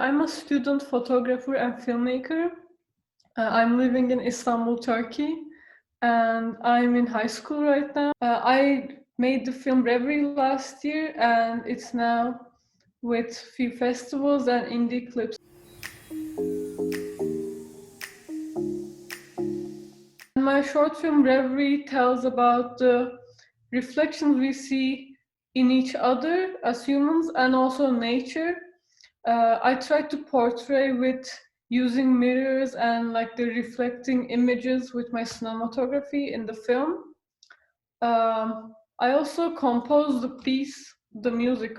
I'm a student photographer and filmmaker. I'm living in Istanbul, Turkey, and I'm in high school right now. I made the film Reverie last year, and it's now with few festivals and indie clips. My short film Reverie tells about the reflections we see in each other as humans and also nature. I tried to portray with using mirrors and like the reflecting images with my cinematography in the film. I also composed the piece, the music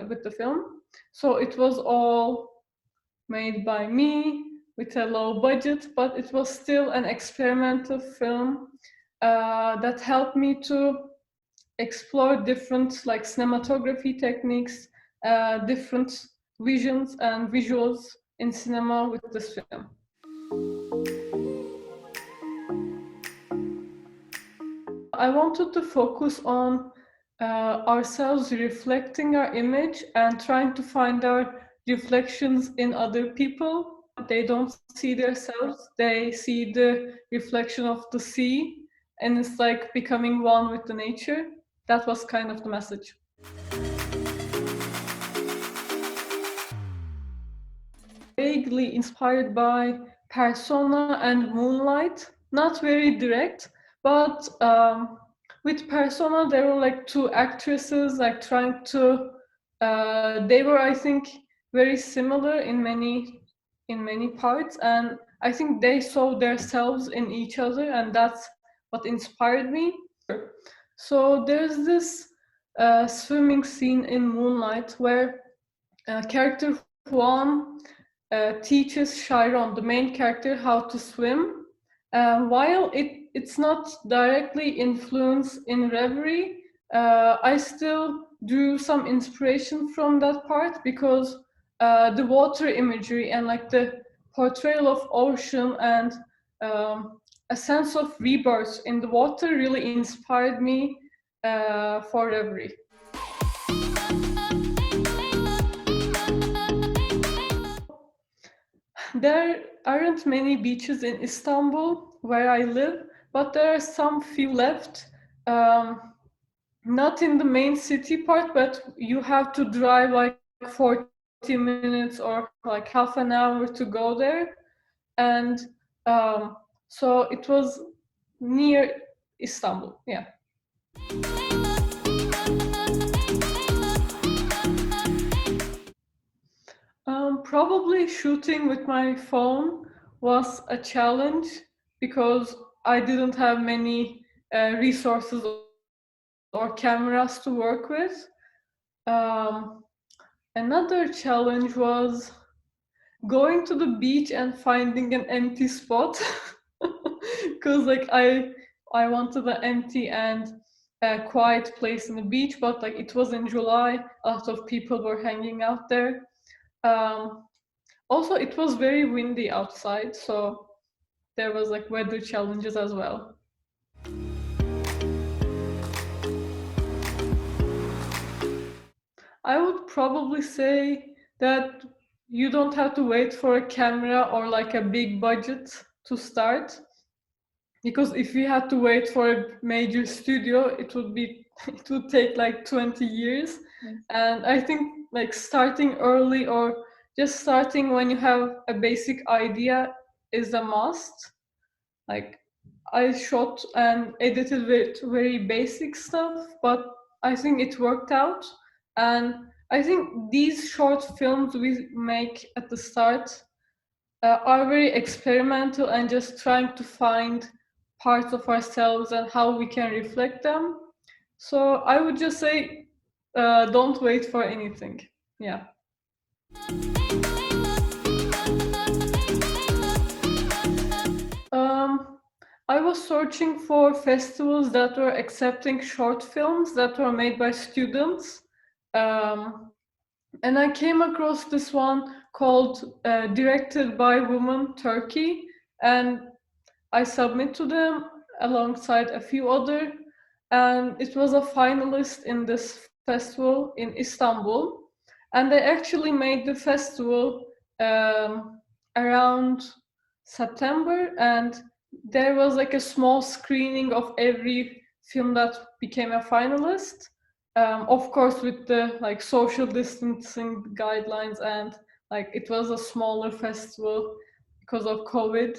with the film. So it was all made by me with a low budget, but it was still an experimental film that helped me to explore different like cinematography techniques, different visions and visuals in cinema with this film. I wanted to focus on ourselves reflecting our image and trying to find our reflections in other people. They don't see themselves, they see the reflection of the sea, and it's like becoming one with the nature. That was kind of the message. Vaguely inspired by Persona and Moonlight, not very direct, but with Persona there were like two actresses like trying to they were, I think, very similar in many parts, and I think they saw themselves in each other, and that's what inspired me. So there's this swimming scene in Moonlight where character Juan teaches Chiron, the main character, how to swim. While it's not directly influenced in Reverie, I still drew some inspiration from that part because the water imagery and like the portrayal of ocean and a sense of rebirth in the water really inspired me for Reverie. There aren't many beaches in Istanbul where I live, but there are some few left. Not in the main city part, but you have to drive like 40 minutes or like half an hour to go there. And so it was near Istanbul, yeah. Probably shooting with my phone was a challenge because I didn't have many resources or cameras to work with. Another challenge was going to the beach and finding an empty spot because like I wanted an empty and a quiet place in the beach, but like it was in July, a lot of people were hanging out there. Also, it was very windy outside, so there was like weather challenges as well. I would probably say that you don't have to wait for a camera or like a big budget to start. Because if you had to wait for a major studio, it would take like 20 years. Yes. And I think like starting early or just starting when you have a basic idea is a must. Like I shot and edited with very basic stuff, but I think it worked out. And I think these short films we make at the start are very experimental and just trying to find parts of ourselves and how we can reflect them. So I would just say, don't wait for anything. Yeah. I was searching for festivals that were accepting short films that were made by students. And I came across this one called Directed by Women Turkey, and I submit to them alongside a few other, and it was a finalist in this festival in Istanbul, and they actually made the festival around September, and there was like a small screening of every film that became a finalist. Of course, with the like social distancing guidelines, and like it was a smaller festival because of COVID.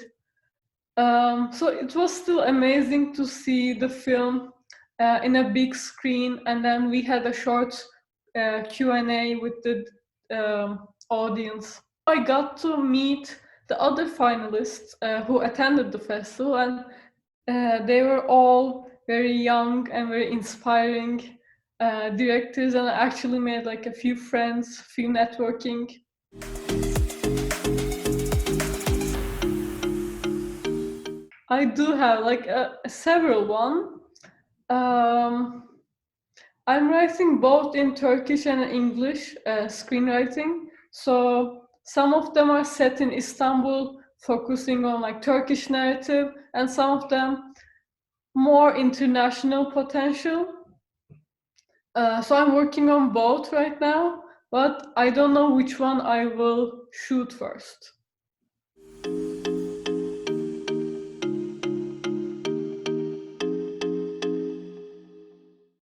So it was still amazing to see the film in a big screen, and then we had a short Q&A with the audience. I got to meet the other finalists who attended the festival, and they were all very young and very inspiring directors, and I actually made like a few friends, few networking. I do have like several one. Um, I'm writing both in Turkish and English screenwriting. So some of them are set in Istanbul, focusing on like Turkish narrative, and some of them more international potential. So I'm working on both right now, but I don't know which one I will shoot first.